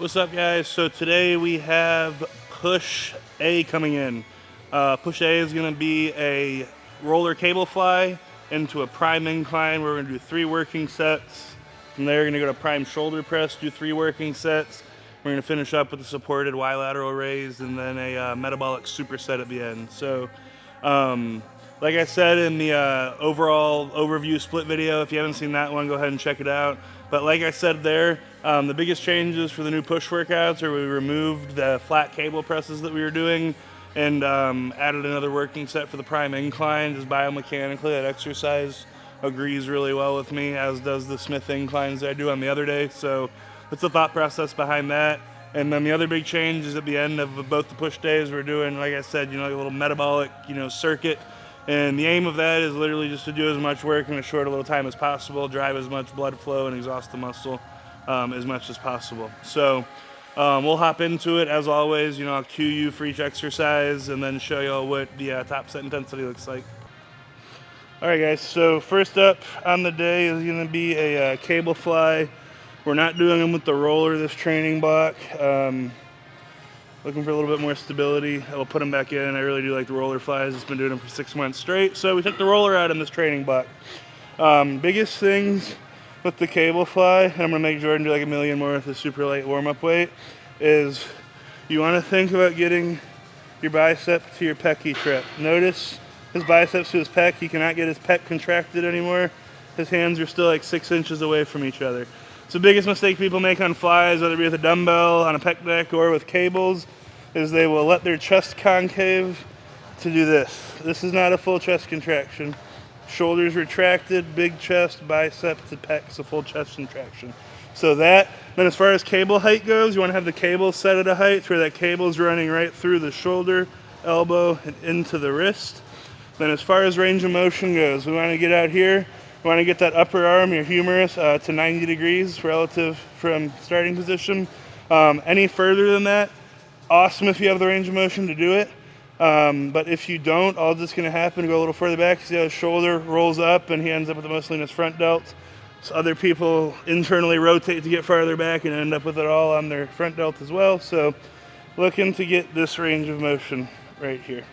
What's up, guys? So today we have push A coming in. Push A is going to be a roller cable fly into a prime incline. We're going to do 3 working sets. From there, we're going to go to prime shoulder press, do 3 working sets. We're going to finish up with a supported Y lateral raise and then a metabolic superset at the end. So, like I said in the overall overview split video, if you haven't seen that one, go ahead and check it out. But like I said there, the biggest changes for the new push workouts are we removed the flat cable presses that we were doing and added another working set for the prime incline. Just biomechanically, that exercise agrees really well with me, as does the Smith inclines that I do on the other day. So that's the thought process behind that. And then the other big change is at the end of both the push days, we're doing, like I said, a little metabolic, circuit. And the aim of that is literally just to do as much work in as short a little time as possible, drive as much blood flow and exhaust the muscle as much as possible. So we'll hop into it. As always, I'll cue you for each exercise and then show you all what the top set intensity looks like. All right, guys, so first up on the day is going to be a cable fly. We're not doing them with the roller this training block. Looking for a little bit more stability. I will put them back in. I really do like the roller flies. It's been doing them for 6 months straight. So we took the roller out in this training block. Biggest things with the cable fly, and I'm gonna make Jordan do like a million more with the super light warm-up weight, is you wanna think about getting your bicep to your pec trip. Notice his biceps to his pec. He cannot get his pec contracted anymore. His hands are still like 6 inches away from each other. So the biggest mistake people make on flies, whether it be with a dumbbell, on a pec deck, or with cables, is they will let their chest concave to do this. This is not a full chest contraction. Shoulders retracted, big chest, bicep to pecs, a full chest contraction. So that, then as far as cable height goes, you want to have the cable set at a height where that cable is running right through the shoulder, elbow, and into the wrist. Then as far as range of motion goes, we want to get out here. We want to get that upper arm, your humerus, to 90 degrees relative from starting position. Any further than that, awesome if you have the range of motion to do it. But if you don't, all that's going to happen, go a little further back, see how his shoulder rolls up and he ends up with the muscle in his front delt. So other people internally rotate to get farther back and end up with it all on their front delt as well. So looking to get this range of motion right here.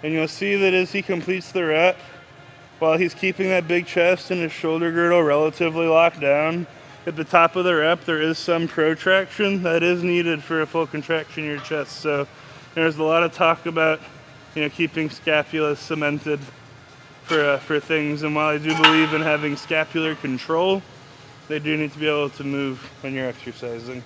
And you'll see that as he completes the rep, while he's keeping that big chest and his shoulder girdle relatively locked down, at the top of the rep there is some protraction that is needed for a full contraction of your chest. So there's a lot of talk about keeping scapula cemented for things, and while I do believe in having scapular control, they do need to be able to move when you're exercising.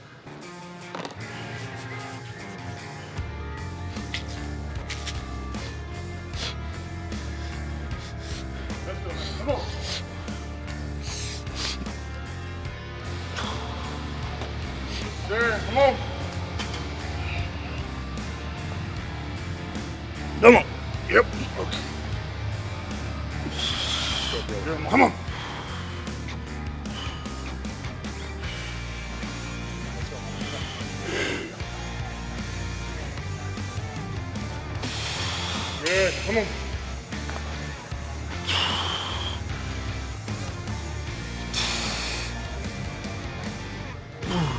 Come on. Sir, come on. Come on. Yep. Okay. Come on. Good. Come on.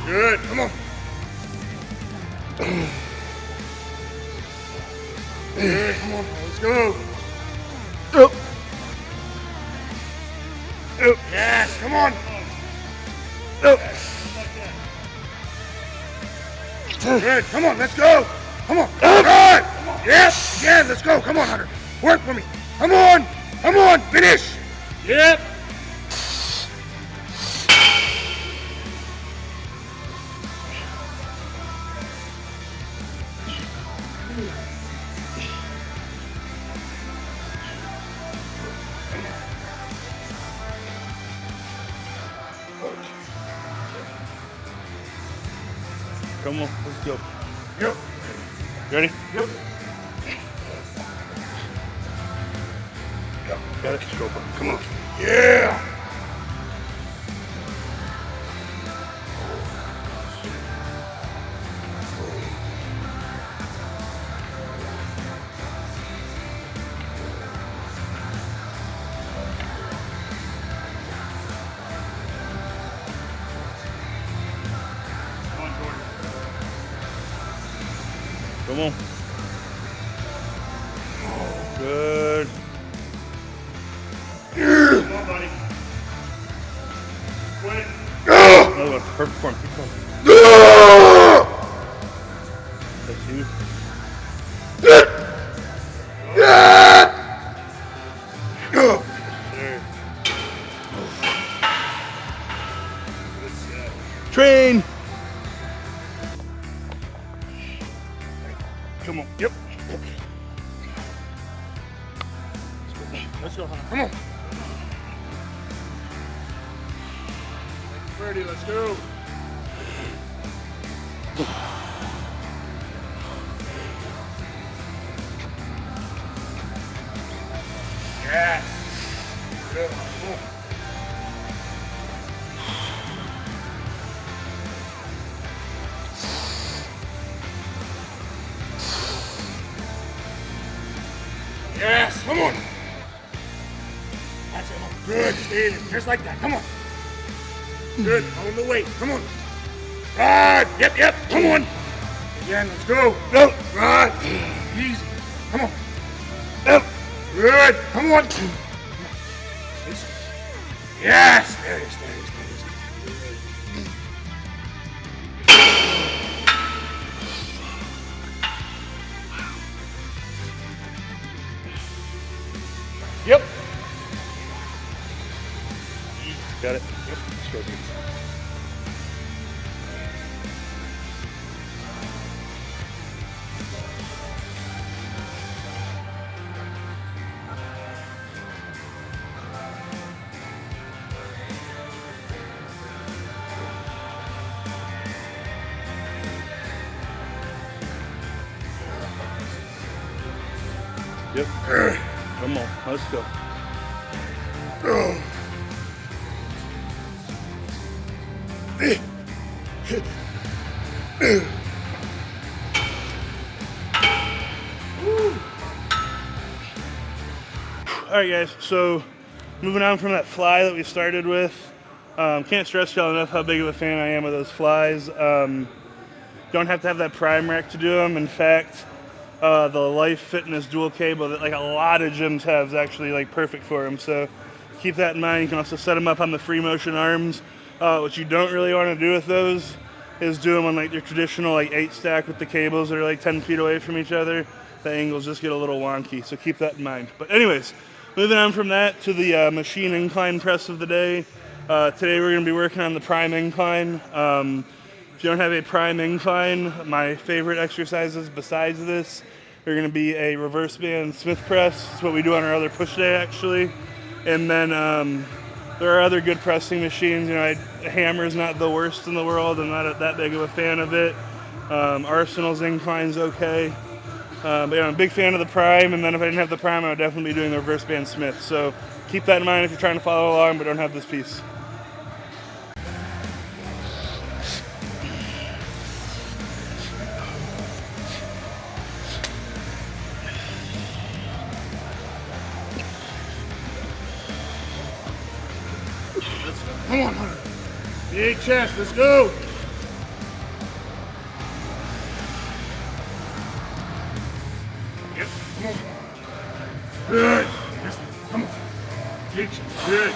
Good, come on. Good, come on, let's go. Oh. Oh. Yes, come on. Oh. Good, come on, let's go. Come on. Good. Yes, again, let's go. Come on, Hunter. Work for me. Come on, finish. Yep. Come on, let's go. Yep. Ready? Yep. Yep. Got it. Go, come on. Yeah. Come on. Good. Come on, buddy. Quit. Another one. Perfect form. Keep going. That's you. Train. Come on. Yep. Let's go, Hunter. Come on. Ready, let's go. Yes. Good. Come on. Yes, come on. That's it. Good, stay there, just like that. Come on. Good, on the weight. Come on. Right. Yep. Come on. Again, let's go. Go. Right. Easy. Come on. Yep. Good. Come on. Yes. There it is. Yep. Got it. Yep. Let's go, dude. Yep. Come on, let's go. Alright guys, so moving on from that fly that we started with, can't stress y'all enough how big of a fan I am of those flies. Don't have to have that prime rack to do them. In fact, the Life Fitness dual cable that like a lot of gyms have is actually like perfect for them. So keep that in mind. You can also set them up on the free motion arms. What you don't really want to do with those is do them on like your traditional like 8 stack with the cables that are like 10 feet away from each other. The angles just get a little wonky, so keep that in mind. But anyways, moving on from that to the machine incline press of the day. Today we're going to be working on the prime incline. If you don't have a prime incline, my favorite exercises besides this are going to be a reverse band Smith press. It's what we do on our other push day actually. And then there are other good pressing machines. You know, a hammer is not the worst in the world. I'm not that big of a fan of it. Arsenal's incline's okay. But yeah, I'm a big fan of the prime, and then if I didn't have the prime, I would definitely be doing the reverse band Smith. So keep that in mind if you're trying to follow along but don't have this piece. Come on, Hunter. Big chest, let's go. Yep, come on. Good. Yes, come on. Big chest, good.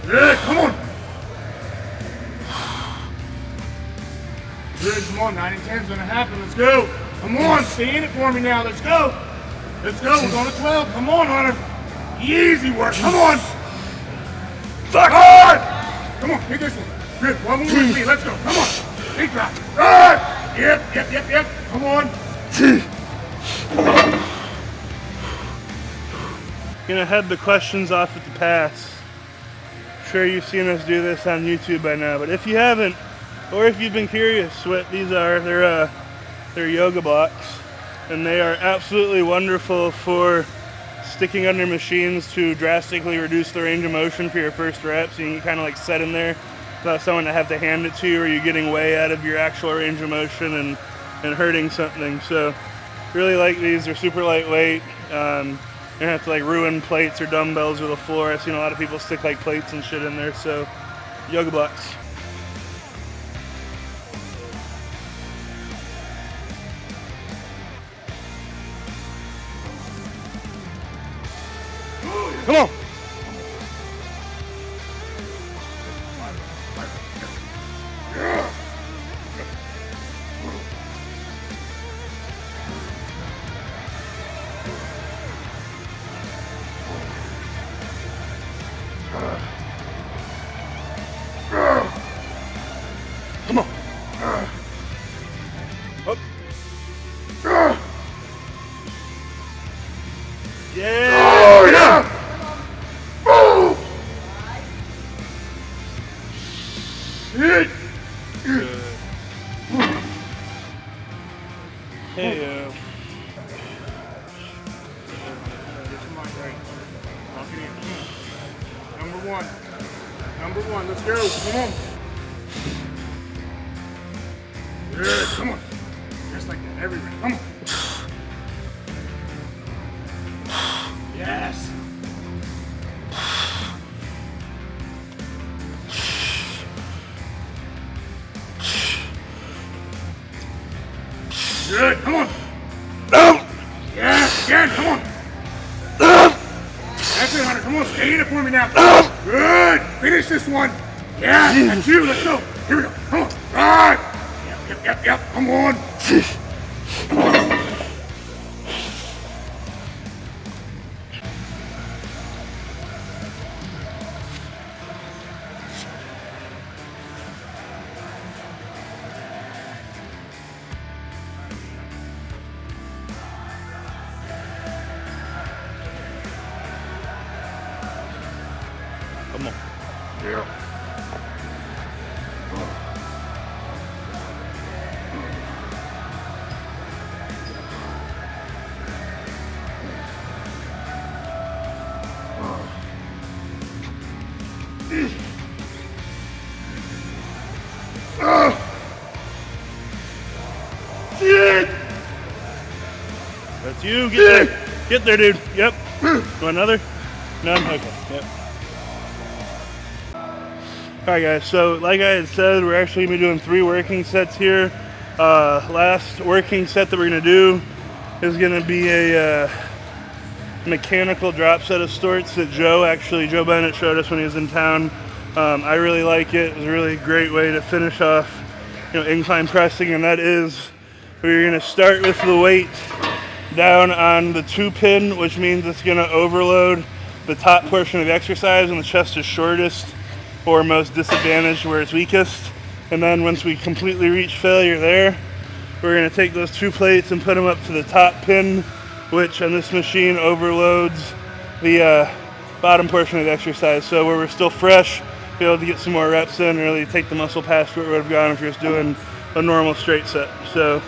Good, come on. Good, come on. 9 and 10's gonna happen, let's go. Come on, stay in it for me now. Let's go. Let's go. We're going to 12. Come on, Hunter. Easy work. Come on. Fuck hard. Come on, take this one. Good. One more with me. Let's go. Come on. Big drop. Good. Yep. Come on. Gonna head the questions off at the pass. I'm sure you've seen us do this on YouTube by now, but if you haven't, or if you've been curious what these are, they're yoga blocks, and they are absolutely wonderful for sticking under machines to drastically reduce the range of motion for your first rep, so you can kind of like set in there without someone to have to hand it to you, or you're getting way out of your actual range of motion and hurting something. So really like these. They're super lightweight. You don't have to like ruin plates or dumbbells or the floor. I've seen a lot of people stick like plates and shit in there, so yoga blocks. Come on. Come on. Up. Yeah. Oh, yeah. Oh. Hit. Good. Hey, Number one, let's go. Come on. Good, come on. Just like that, everywhere. Come on. Yes. Good, come on. Yes, again, come on. That's it, Hunter. Come on, stay in it for me now. Good. Finish this one. Yeah, that's you. Let's go. Here we go. Come on. Right. Yep. Come on. come on. Yeah. That's you. Get there. Get there, dude. Yep. Want another? None? Okay. Yep. Alright guys, so like I had said, we're actually going to be doing 3 working sets here. Last working set that we're going to do is going to be a mechanical drop set of sorts that Joe Bennett showed us when he was in town. I really like it. It was a really great way to finish off, incline pressing, and that is we're going to start with the weight down on the 2-pin, which means it's going to overload the top portion of the exercise and the chest is shortest or most disadvantaged where it's weakest. And then once we completely reach failure there, we're going to take those 2 plates and put them up to the top pin, which on this machine overloads the bottom portion of the exercise. So where we're still fresh, be able to get some more reps in and really take the muscle past where it would have gone if you're just doing a normal straight set. So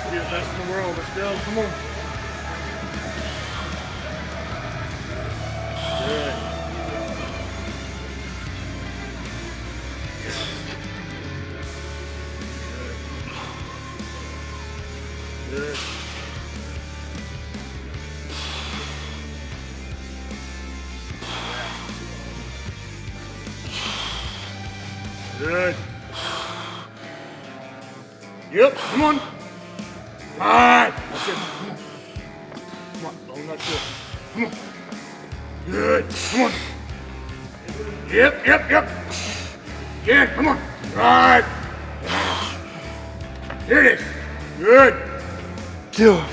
to be the best in the world. Let's go. Come on. Good. Good. Good. Yep, come on. Alright. That's it. Come on. Come on. Long that shit. Come on. Good. Come on. Yep. Again, come on. Alright. Here it is. Good. do it.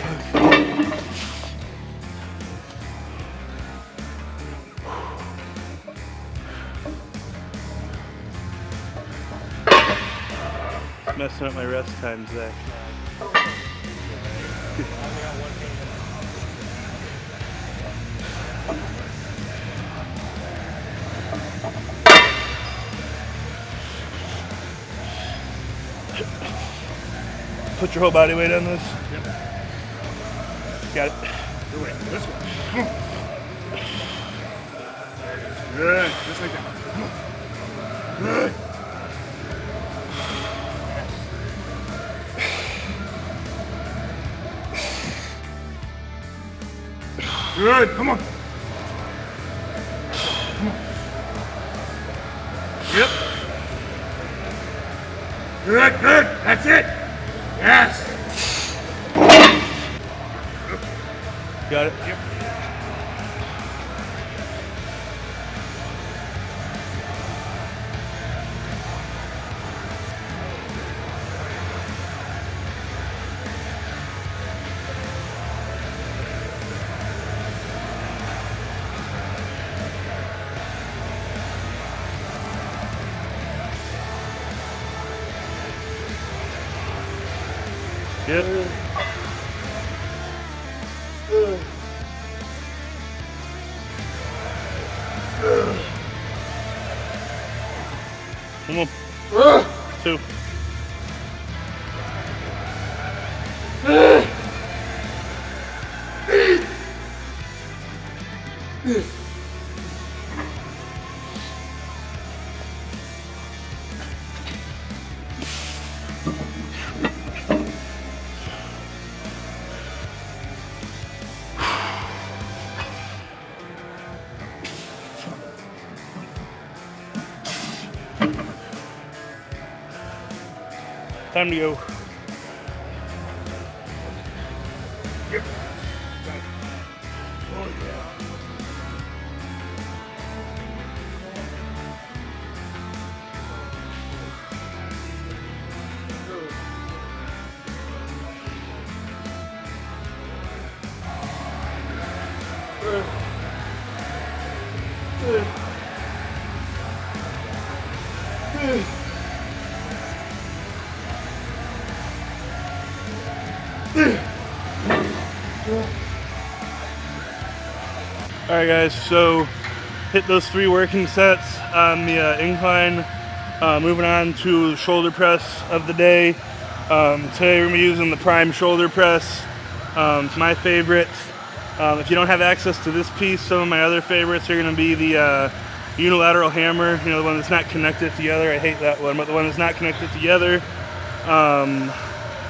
Messing up my rest times, Zach. put your whole body weight on this. Yep. Got it. Your way. This way. Come on. Good. Just like that. Come on. Good. Good. Come on. Come on. Yep. Good. Good. That's it. Yes. Got it. Yep. Yep. Come on. 2. Time to go. Yep. Oh, yeah. All right, guys. So hit those 3 working sets on the incline. Moving on to shoulder press of the day. Today we're gonna be using the prime shoulder press. It's my favorite. If you don't have access to this piece, some of my other favorites are gonna be the unilateral hammer. You know, the one that's not connected together. I hate that one, but the one that's not connected together.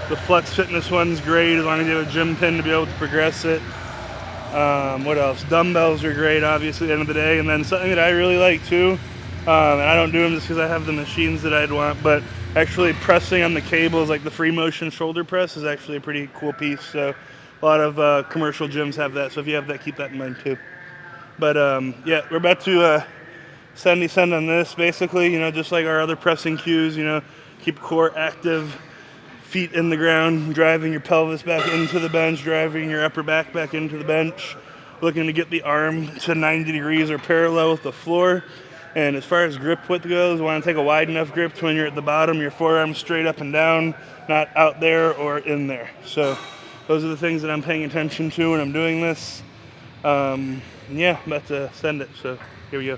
The Flex Fitness one's great as long as you have a gym pin to be able to progress it. What else? Dumbbells are great, obviously, at the end of the day. And then something that I really like too, and I don't do them just because I have the machines that I'd want, but actually pressing on the cables, like the free motion shoulder press, is actually a pretty cool piece. So a lot of commercial gyms have that. So if you have that, keep that in mind too. But yeah, we're about to descend on this. Basically, you know, just like our other pressing cues, you know, keep core active. Feet in the ground, driving your pelvis back into the bench, driving your upper back into the bench, looking to get the arm to 90 degrees or parallel with the floor. And as far as grip width goes, you want to take a wide enough grip to when you're at the bottom, your forearm straight up and down, not out there or in there. So those are the things that I'm paying attention to when I'm doing this. Yeah, I'm about to send it, so here we go.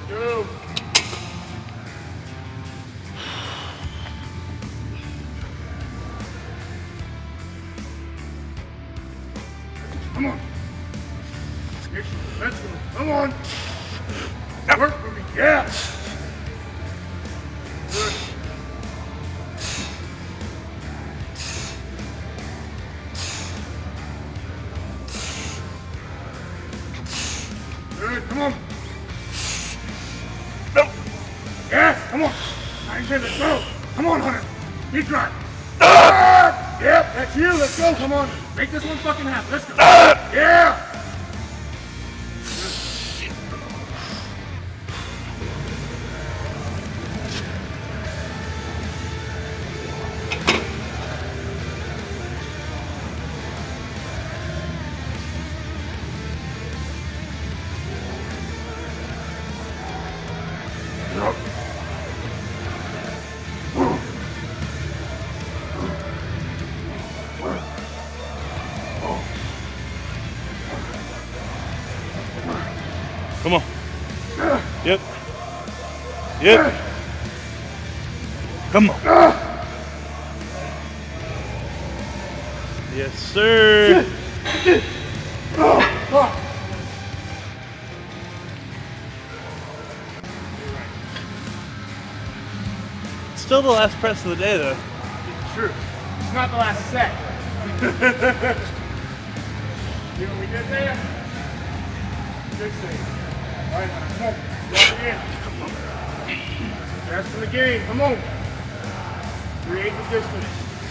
Go. Come on. Let's go. Come on. Work for me. Yeah. Good. Good. Come on. No. Yes. Come on. 9 10. Let's go. Come on, Hunter. Keep driving. Yep. That's you. Let's go. Come on. Make this one fucking happen. Let's go. Yeah. Yep. Come on. Yes, sir. It's still the last press of the day, though. True. It's not the last set. See what we did there? Good save. All right, come on. Lock it in. Best in the game. Come on. Create the distance.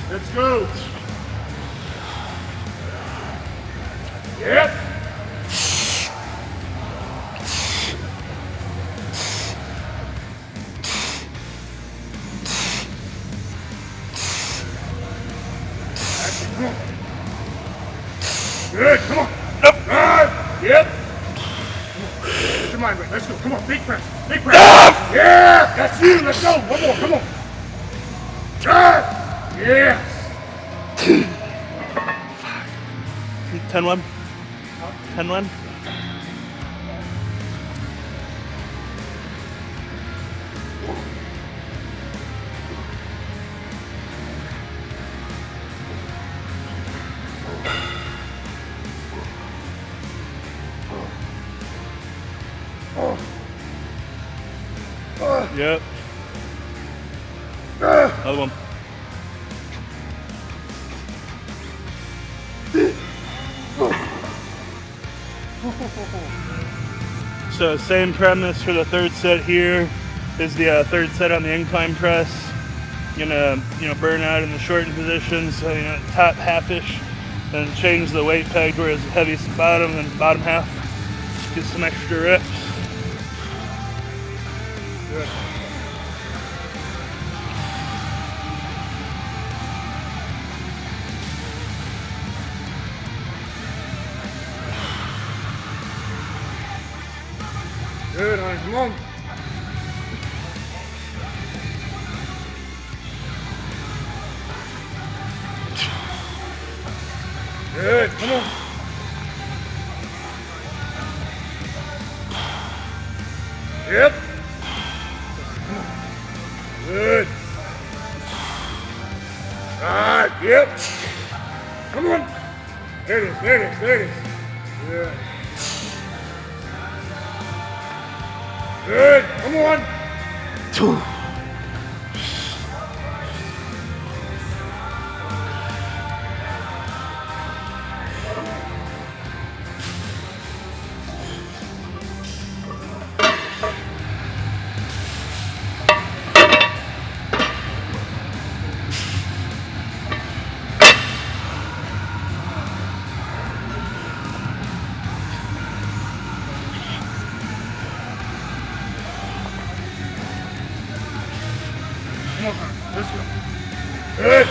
Let's go. Yep. Good, come on. Nope. Yep. Get your mind right. Let's go. Come on, big press. Big press. Yeah, that's you. Let's go. One more. Come on. Yes. 10-1. 10-1. Yep. Another one. So same premise for the third set here is the third set on the incline press. Gonna burn out in the shortened position, so top half-ish, then change the weight peg where it's heaviest bottom and bottom half. Get some extra reps. Good. Good, honey, come on. Good, come on. Yep. Good. Yep. Come on. There it is, there it is, there it is. Good. Good, come on. Come on, let's go. Good.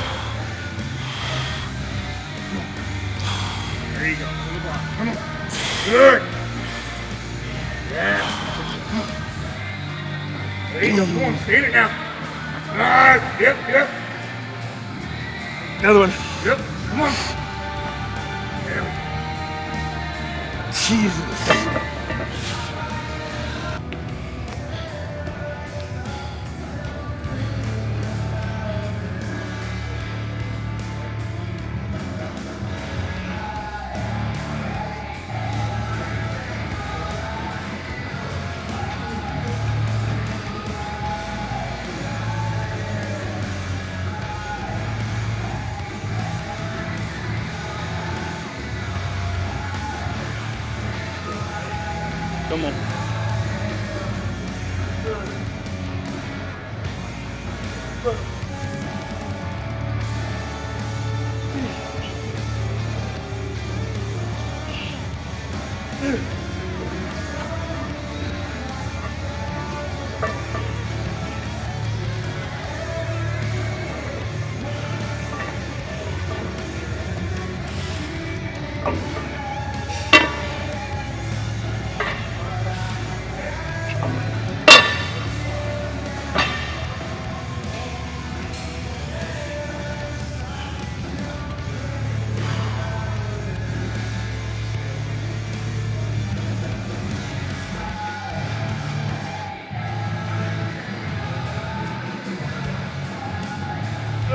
There you go. Pull the block. Come on. Good. Yeah. Come on. There you go. Come on. Stand it now. Yep, yep. Another one. Yep. Come on. There we go. Jesus. Come on.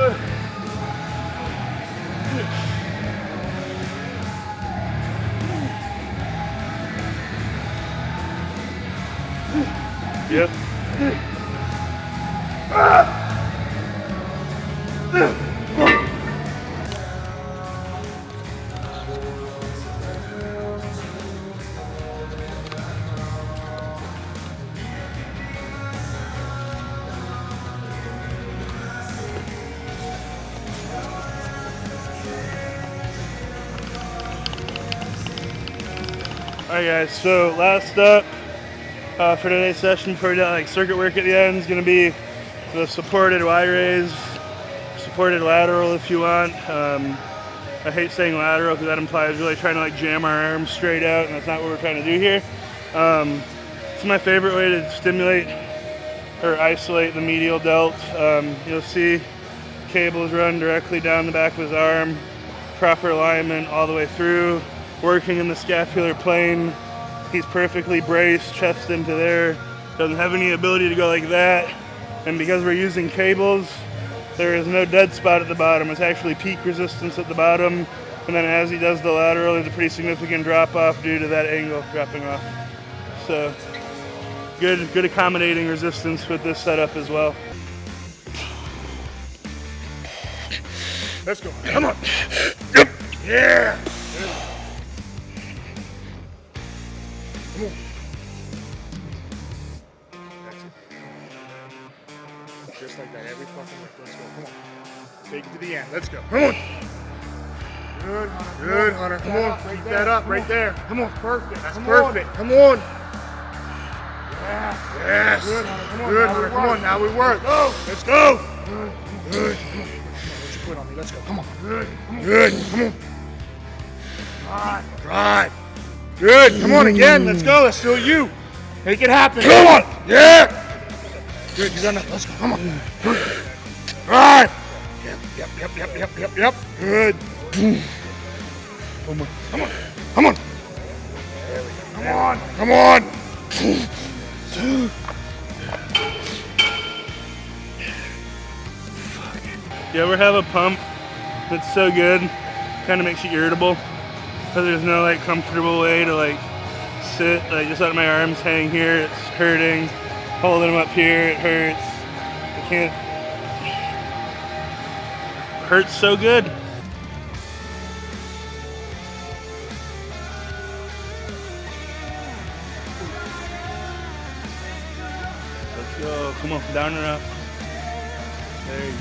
Yep. Alright guys, so last up for today's session before we do like circuit work at the end is going to be the supported Y raise, supported lateral if you want. I hate saying lateral because that implies really trying to like jam our arms straight out, and that's not what we're trying to do here. It's my favorite way to stimulate or isolate the medial delt. You'll see cables run directly down the back of his arm, proper alignment all the way through, working in the scapular plane. He's perfectly braced, chest into there, doesn't have any ability to go like that. And because we're using cables, there is no dead spot at the bottom. It's actually peak resistance at the bottom. And then as he does the lateral, there's a pretty significant drop off due to that angle dropping off. So good accommodating resistance with this setup as well. Let's go. Come on. Yep. Yeah. Come on. That's it. Just like that every fucking week. Let's go. Come on. Take it to the end. Let's go. Come on. Good, Hunter. Good, Hunter. Come on. Keep that up right there. Come on. Perfect. That's perfect. Come on. Yes. Good, Hunter. Come on. Good, Hunter. Come on. Now we work. Go. Let's go. Good. Come on. What you put on me? Let's go. Come on. Good. Good. Come on. Drive. Good. Come on again. Let's go. That's still you. Make it happen. Come on. Yeah. Good. You got enough. Let's go. Come on. Drive. Yep. Good. Come on. Come on. There we go. Come on. You ever have a pump that's so good, kind of makes you irritable? Because there's no like comfortable way to like sit, like just let my arms hang here, it's hurting. Holding them up here, it hurts. I can't. It hurts so good. Let's go. Come on, down and up. There you go.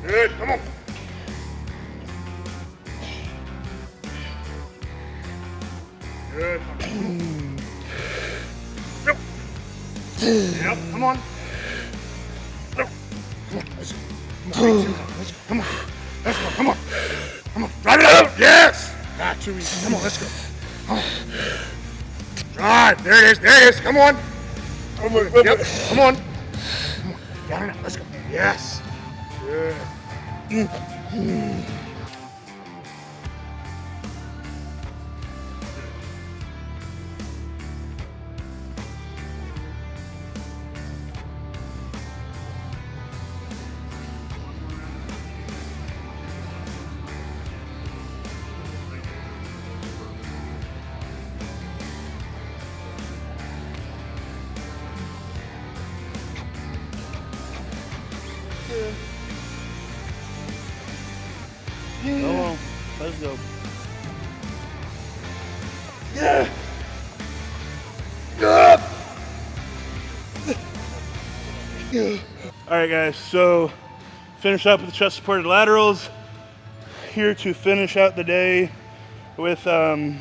Good. Come on. Good. Yep. Yep. Come on. Come on. Let's go. Come on. Let's go. Come on. Come on. Drive it out. Yes. Not too easy. Come on. Let's go. Come on. Drive. There it is. There it is. Come on. Yep. Come on. Come on. Down and out. Let's go. Yes. Good. Come on, let's go. Yeah. Yeah. All right, guys, so finish up with the chest supported laterals. Here to finish out the day with something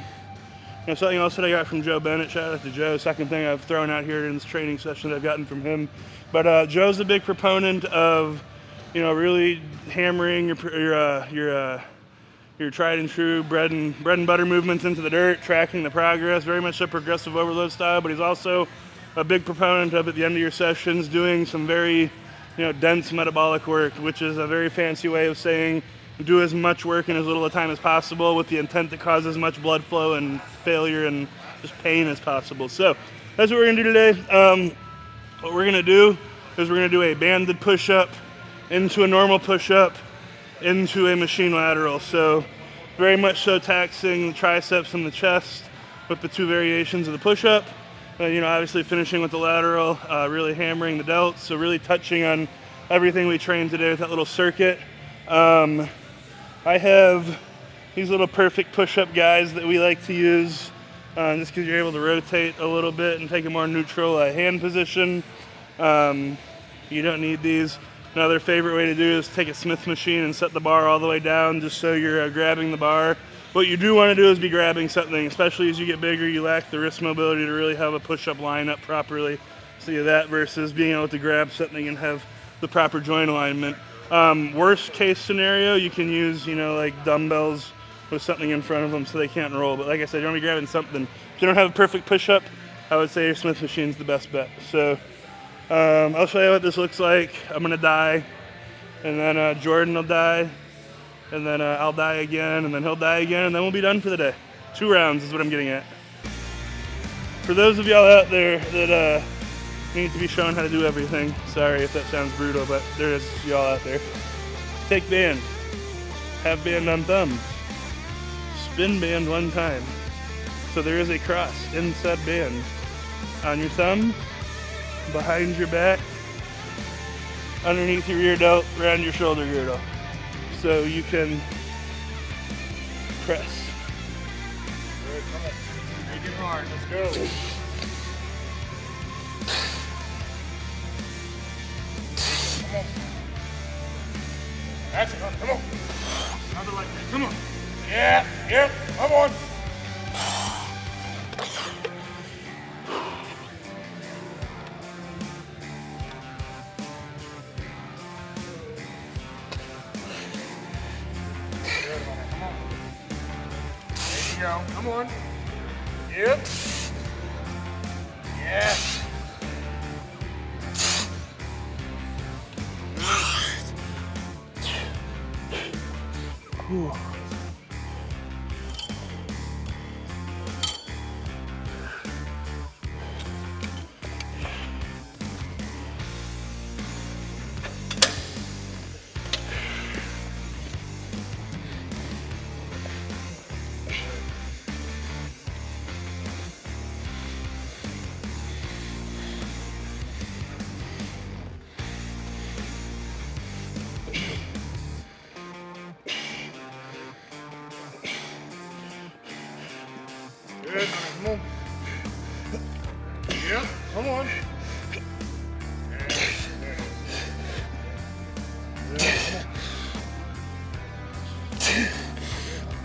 else that I got from Joe Bennett. Shout out to Joe. Second thing I've thrown out here in this training session that I've gotten from him. But Joe's a big proponent of, really hammering your tried and true bread and butter movements into the dirt, tracking the progress, very much a progressive overload style. But he's also a big proponent of, at the end of your sessions, doing some very, dense metabolic work, which is a very fancy way of saying do as much work in as little a time as possible with the intent to cause as much blood flow and failure and just pain as possible. So that's what we're gonna do today. What we're gonna do is we're gonna do a banded push-up into a normal push-up into a machine lateral. So very much so taxing the triceps and the chest with the two variations of the push-up. Obviously finishing with the lateral, really hammering the delts. So really touching on everything we trained today with that little circuit. I have these little perfect push-up guys that we like to use just because you're able to rotate a little bit and take a more neutral hand position. You don't need these. Another favorite way to do is take a Smith machine and set the bar all the way down just so you're grabbing the bar. What you do want to do is be grabbing something, especially as you get bigger. You lack the wrist mobility to really have a push-up line up properly. See that versus being able to grab something and have the proper joint alignment. Worst case scenario, you can use, like dumbbells with something in front of them so they can't roll. But like I said, you want to be grabbing something. If you don't have a perfect push-up, I would say your Smith machine's the best bet. So I'll show you what this looks like. I'm going to die, and then Jordan will die, and then I'll die again, and then he'll die again, and then we'll be done for the day. 2 rounds is what I'm getting at. For those of y'all out there that need to be shown how to do everything. Sorry if that sounds brutal, but there is y'all out there. Take band. Have band on thumb. Spin band 1 time. So there is a cross inside band. On your thumb, behind your back, underneath your rear delt, around your shoulder girdle. So you can press. Good, come on. Make it hard, let's go. That's it, come on. Another like that, come on. Yeah, yep, come on. Good, come on. There you go, come on. Yep. Yeah. Whew. Good, come on. Yep, come on.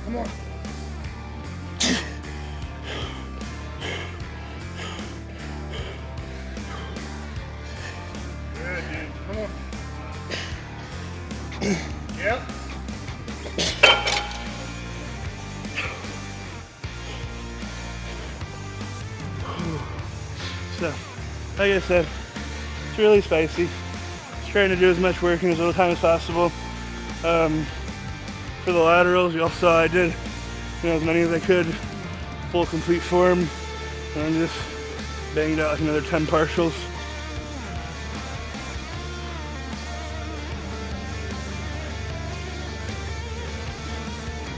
Come on. Good, dude. Come on. Yep. So, like I said, it's really spicy. Just trying to do as much work in as little time as possible. For the laterals, you all saw I did as many as I could, full complete form, and I'm just banged out like another 10 partials.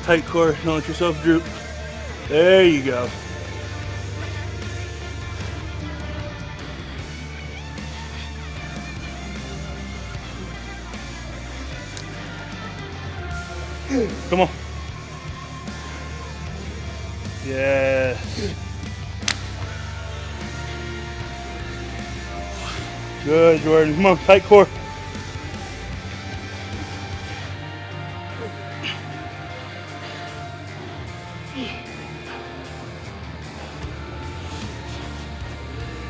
Tight core, don't let yourself droop. There you go. Come on. Yes. Good, Jordan. Come on, tight core.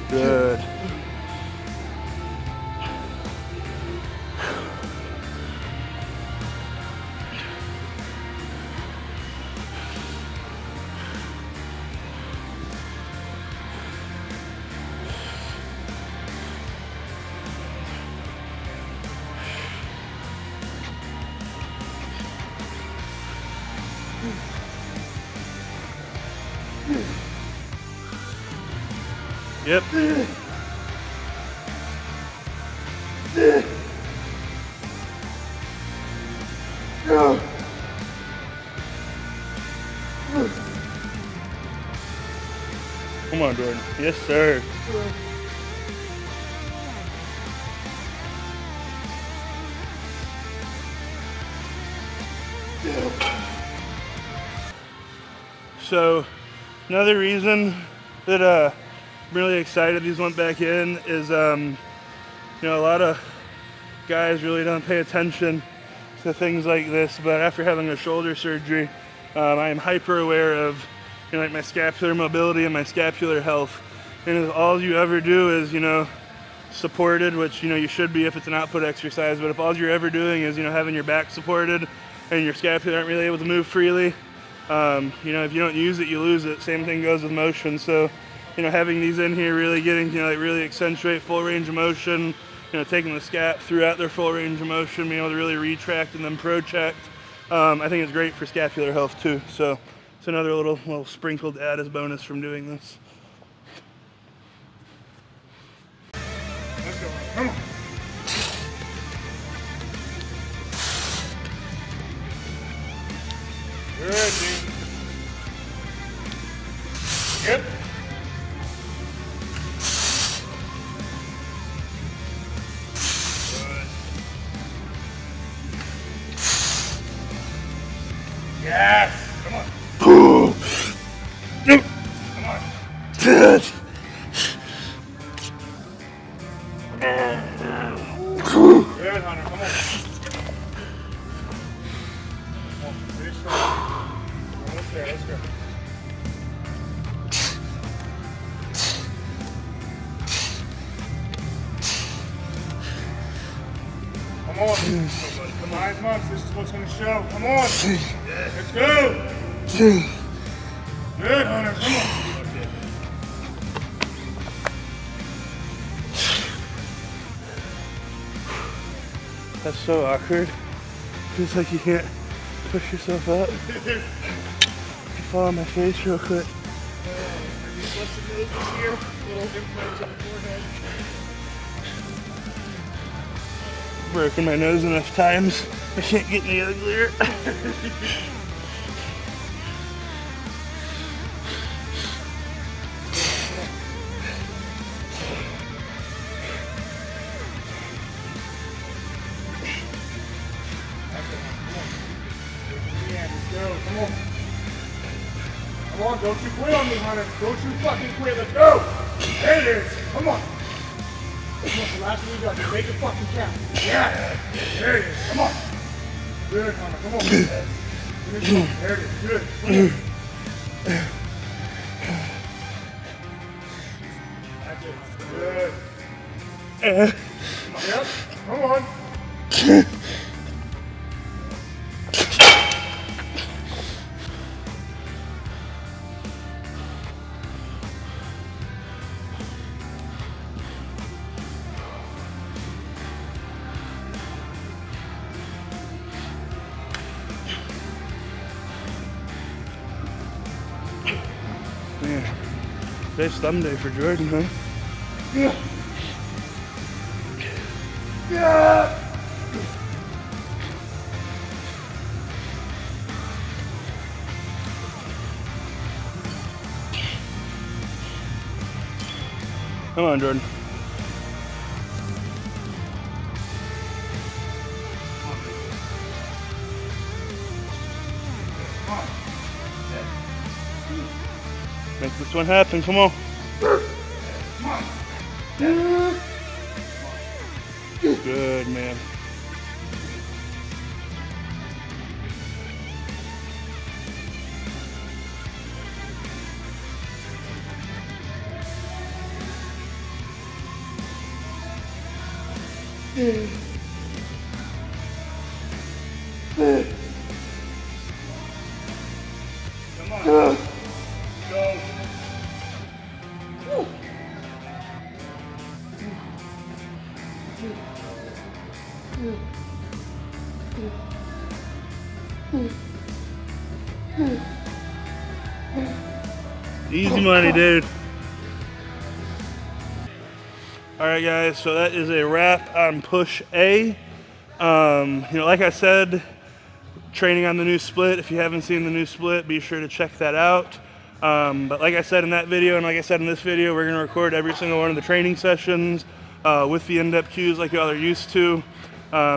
Good. Yep. Come on, Jordan. Yes, sir. So, another reason that I'm really excited these went back in is, you know, a lot of guys really don't pay attention to things like this, but after having a shoulder surgery, I am hyper aware of, you know, like my scapular mobility and my scapular health. And if all you ever do is, you know, supported, which, you know, you should be if it's an output exercise, but if all you're ever doing is, you know, having your back supported and your scapula aren't really able to move freely, you know, if you don't use it, you lose it. Same thing goes with motion. So, you know, having these in here, really getting, you know, like really accentuate full range of motion, you know, taking the scap throughout their full range of motion, being able to really retract and then protract. I think it's great for scapular health too. So it's another little sprinkled add as bonus from doing this. Let's go. Come on. Good, dude. Yep. Good. Yes. Come on. Come on. Good. Good, Hunter. Come on. Come on. Finish strong. Almost there. Let's go. Come on. Come on, months. This is what's going to show. Come on. Let's go. Good, Hunter. Come on. That's so awkward. Feels like you can't push yourself up. You fall on my face real quick. Broken my nose enough times. I can't get any uglier. Come on. Come on, don't you quit on me, Hunter. Don't you fucking quit. Let's go. There it is. Come on. Come on, the last one you got. Just make it fucking count. Yeah. There it is. Come on. Good, Hunter. Come on. Finish on. There it is. Good. Come on. That's it. Good. Yep. Come on. Man, today's thumb day for Jordan, huh? Yeah. Yeah. Come on, Jordan. Make this one happen, come on. Good, man. Come on. Go. Easy money, dude. All right, guys, so that is a wrap on push A. Like I said, training on the new split. If you haven't seen the new split, be sure to check that out. But like I said in that video, and like I said in this video, we're gonna record every single one of the training sessions with the in-depth cues like y'all are used to.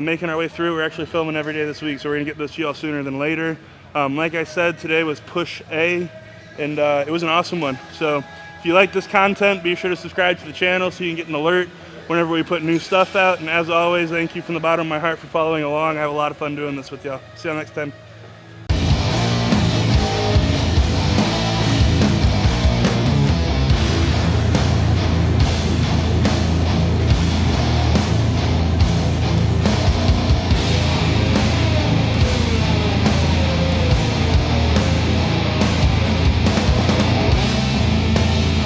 Making our way through. We're actually filming every day this week, so we're gonna get those to y'all sooner than later. Like I said, today was push A, and it was an awesome one. So if you like this content, be sure to subscribe to the channel so you can get an alert whenever we put new stuff out. And as always, thank you from the bottom of my heart for following along. I have a lot of fun doing this with y'all. See y'all next time.